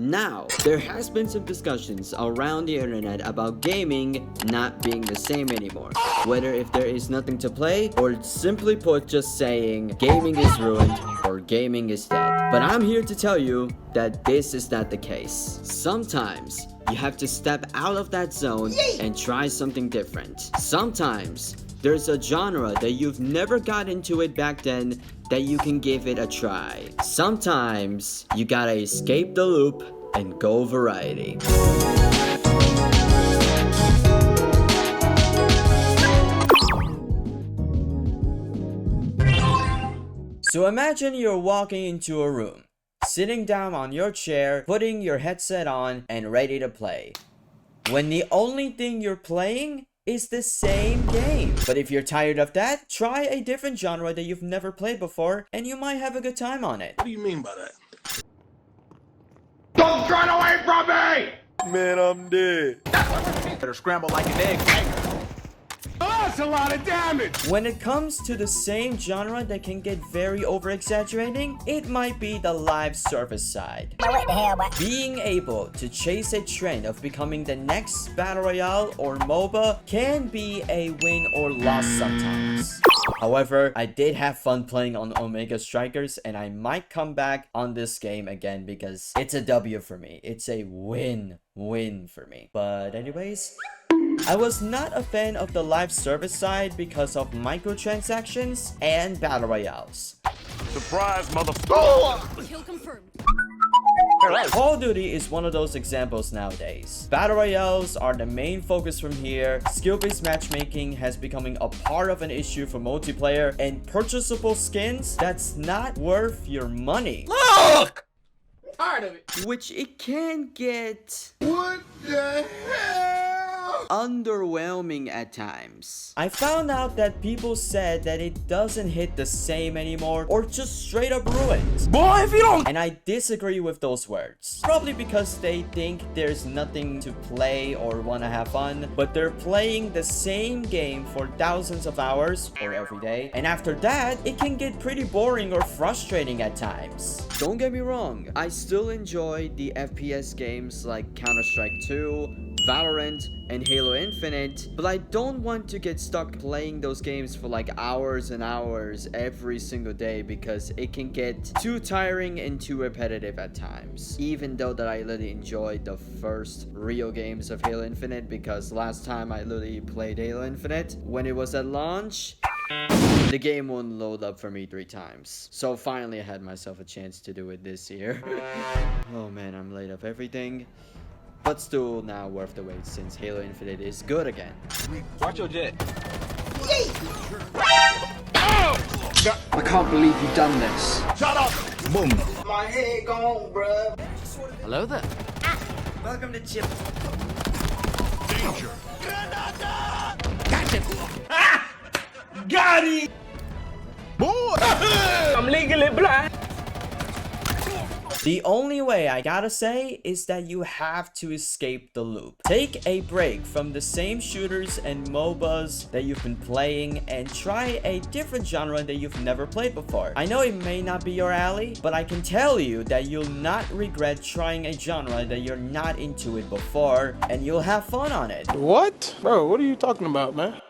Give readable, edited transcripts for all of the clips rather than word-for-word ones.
Now, there has been some discussions around the internet about gaming not being the same anymore. Whether if there is nothing to play, or simply put just saying gaming is ruined or gaming is dead. But I'm here to tell you that this is not the case. Sometimes you have to step out of that zone and try something different. Sometimes there's a genre that you've never got into it back then that you can give it a try. Sometimes you gotta escape the loop and go variety. So imagine you're walking into a room, sitting down on your chair, putting your headset on, and ready to play. When the only thing you're playing is the same game. But if you're tired of that, try a different genre that you've never played before, and you might have a good time on it. What do you mean by that? Don't run away from me! Man, I'm dead. Better scramble like an egg. Oh, that's a lot of damage! When it comes to the same genre that can get very over-exaggerating, it might be the live service side. What the hell, what? Being able to chase a trend of becoming the next Battle Royale or MOBA can be a win or loss sometimes. However, I did have fun playing on Omega Strikers, and I might come back on this game again because it's a W for me. It's a win for me. But anyways, I was not a fan of the live service side because of microtransactions and battle royales. Surprise, motherfucker! Kill confirmed. Call of Duty is one of those examples nowadays. Battle royales are the main focus from here. Skill-based matchmaking has becoming a part of an issue for multiplayer, and purchasable skins that's not worth your money. Look! Tired of it. Which it can get What the hell? underwhelming at times. I found out that people said that it doesn't hit the same anymore or just straight up ruined. Boy, if you don't... And I disagree with those words. Probably because they think there's nothing to play or want to have fun, but they're playing the same game for thousands of hours or every day. And after that, it can get pretty boring or frustrating at times. Don't get me wrong, I still enjoy the FPS games like Counter-Strike 2, Valorant, and Halo Infinite, but I don't want to get stuck playing those games for like hours and hours every single day because it can get too tiring and too repetitive at times. Even though that I literally enjoyed the first real games of Halo Infinite, because last time I literally played Halo Infinite, when it was at launch, the game wouldn't load up for me 3 times. So finally I had myself a chance to do it this year. Oh man, I'm late of everything. But still now worth the wait since Halo Infinite is good again. Watch your jet. I can't believe you've done this. Shut up! Boom. My head gone, bruh. Hello there. Welcome to Chip. Danger. Catch it. Ah! Got it! Boy! I'm legally blind. The only way I gotta say is that you have to escape the loop. Take a break from the same shooters and MOBAs that you've been playing and try a different genre that you've never played before. I know it may not be your alley, but I can tell you that you'll not regret trying a genre that you're not into it before, and you'll have fun on it. What? Bro, what are you talking about, man?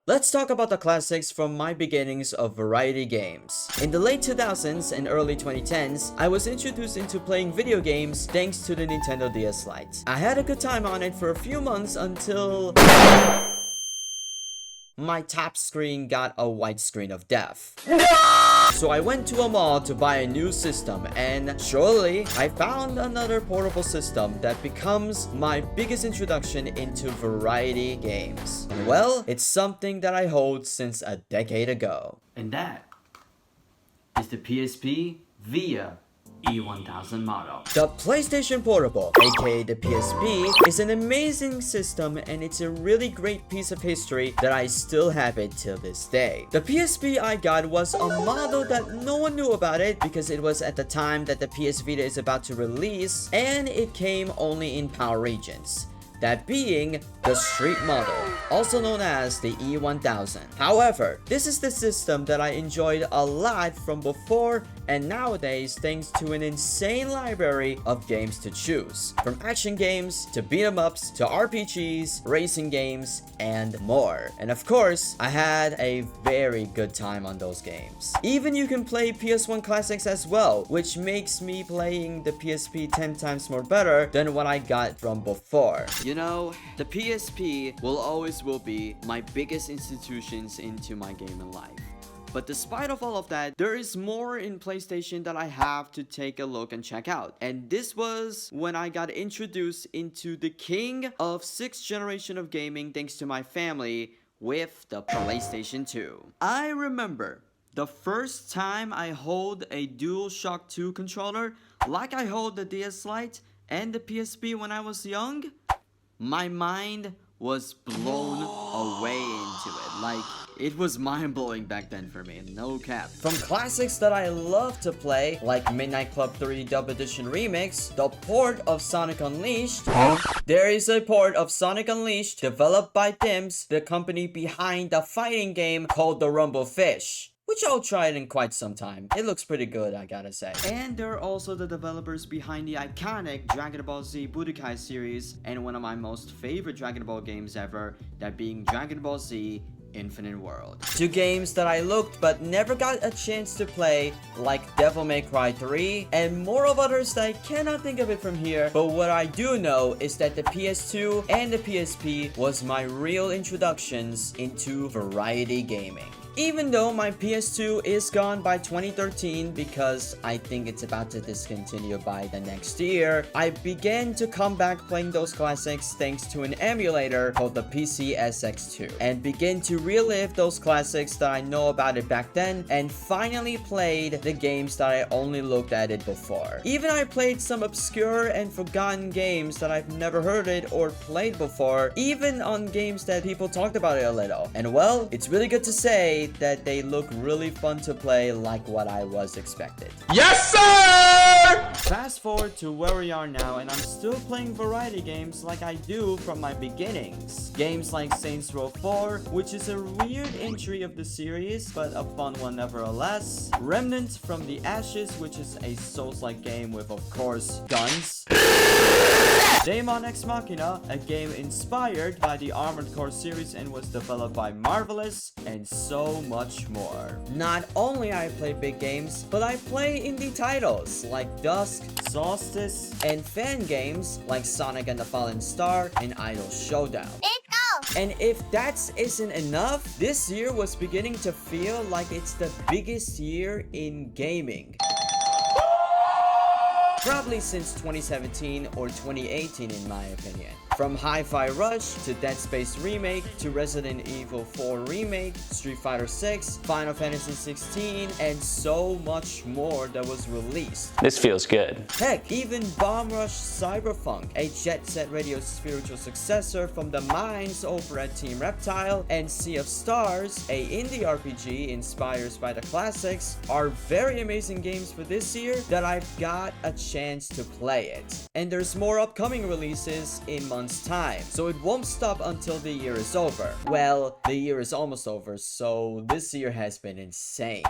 Let's talk about the classics from my beginnings of variety games. In the late 2000s and early 2010s, I was introduced into playing video games thanks to the Nintendo DS Lite. I had a good time on it for a few months until my top screen got a white screen of death. So I went to a mall to buy a new system, and surely I found another portable system that becomes my biggest introduction into variety games. And well, it's something that I hold since a decade ago. And that is the PSP Via E1000 model. The PlayStation Portable, aka the PSP, is an amazing system, and it's a really great piece of history that I still have it till this day. The PSP I got was a model that no one knew about it because it was at the time that the PS Vita is about to release, and it came only in PAL regions. that being the Street Model, also known as the E1000. However, this is the system that I enjoyed a lot from before and nowadays thanks to an insane library of games to choose. From action games, to beat 'em ups, to RPGs, racing games, and more. And of course, I had a very good time on those games. Even you can play PS1 classics as well, which makes me playing the PSP 10 times more better than what I got from before. You know, the PSP will be my biggest institutions into my gaming life. But despite of all of that, there is more in PlayStation that I have to take a look and check out. And this was when I got introduced into the king of 6th generation of gaming thanks to my family with the PlayStation 2. I remember the first time I hold a DualShock 2 controller like I hold the DS Lite and the PSP when I was young, my mind was blown away into it. Like, it was mind-blowing back then for me, no cap. From classics that I love to play, like Midnight Club 3 Dub Edition Remix, the port of Sonic Unleashed. There is a port of Sonic Unleashed developed by Dims, the company behind the fighting game called the Rumble Fish, which I'll try it in quite some time. It looks pretty good, I gotta say. And they're also the developers behind the iconic Dragon Ball Z Budokai series and one of my most favorite Dragon Ball games ever, that being Dragon Ball Z Infinite World. 2 games that I looked but never got a chance to play, like Devil May Cry 3, and more of others that I cannot think of it from here, but what I do know is that the PS2 and the PSP was my real introductions into variety gaming. Even though my PS2 is gone by 2013 because I think it's about to discontinue by the next year, I began to come back playing those classics thanks to an emulator called the PCSX2 and begin to relive those classics that I know about it back then and finally played the games that I only looked at it before. Even I played some obscure and forgotten games that I've never heard it or played before, even on games that people talked about it a little. And well, it's really good to say that they look really fun to play like what I was expected. Yes, sir! Fast forward to where we are now and I'm still playing variety games like I do from my beginnings. Games like Saints Row 4, which is a weird entry of the series, but a fun one nevertheless. Remnant from the Ashes, which is a Souls-like game with, of course, guns. Daemon X Machina, a game inspired by the Armored Core series and was developed by Marvelous, and so much more. Not only I play big games, but I play indie titles like Dusk, Solstice, and fan games like Sonic and the Fallen Star and Idol Showdown. And if that isn't enough, this year was beginning to feel like it's the biggest year in gaming. Probably since 2017 or 2018 in my opinion. From Hi-Fi Rush to Dead Space Remake to Resident Evil 4 Remake, Street Fighter 6, Final Fantasy 16, and so much more that was released. This feels good. Heck, even Bomb Rush Cyberpunk, a Jet Set Radio's spiritual successor from the minds over at Team Reptile, and Sea of Stars, a indie RPG inspired by the classics, are very amazing games for this year that I've got a chance to play it. And there's more upcoming releases in months time, so it won't stop until the year is over. Well, the year is almost over, so this year has been insane.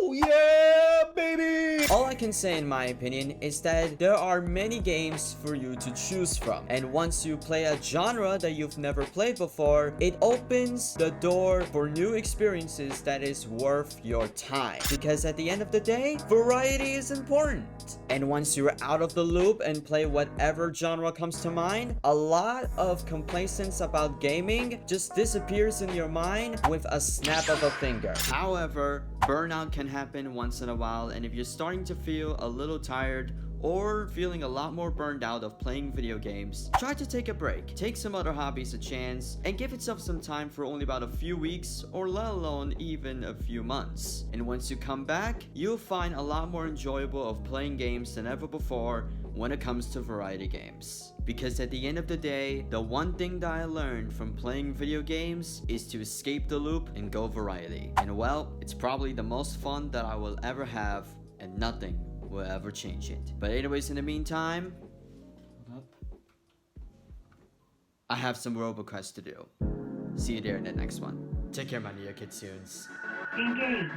Yeah, baby! All I can say in my opinion is that there are many games for you to choose from, and once you play a genre that you've never played before, it opens the door for new experiences that is worth your time. Because at the end of the day, variety is important. And once you're out of the loop and play whatever genre comes to mind, a lot of complacence about gaming just disappears in your mind with a snap of a finger. However, burnout can happen once in a while, and if you're starting to feel a little tired or feeling a lot more burned out of playing video games, try to take a break, take some other hobbies a chance, and give yourself some time for only about a few weeks or let alone even a few months. And once you come back, you'll find a lot more enjoyable of playing games than ever before when it comes to variety games. Because at the end of the day, the one thing that I learned from playing video games is to escape the loop and go variety. And well, it's probably the most fun that I will ever have, and nothing will ever change it. But anyways, in the meantime, I have some RoboQuest to do. See you there in the next one. Take care, my Neo Kitsunes. Engage.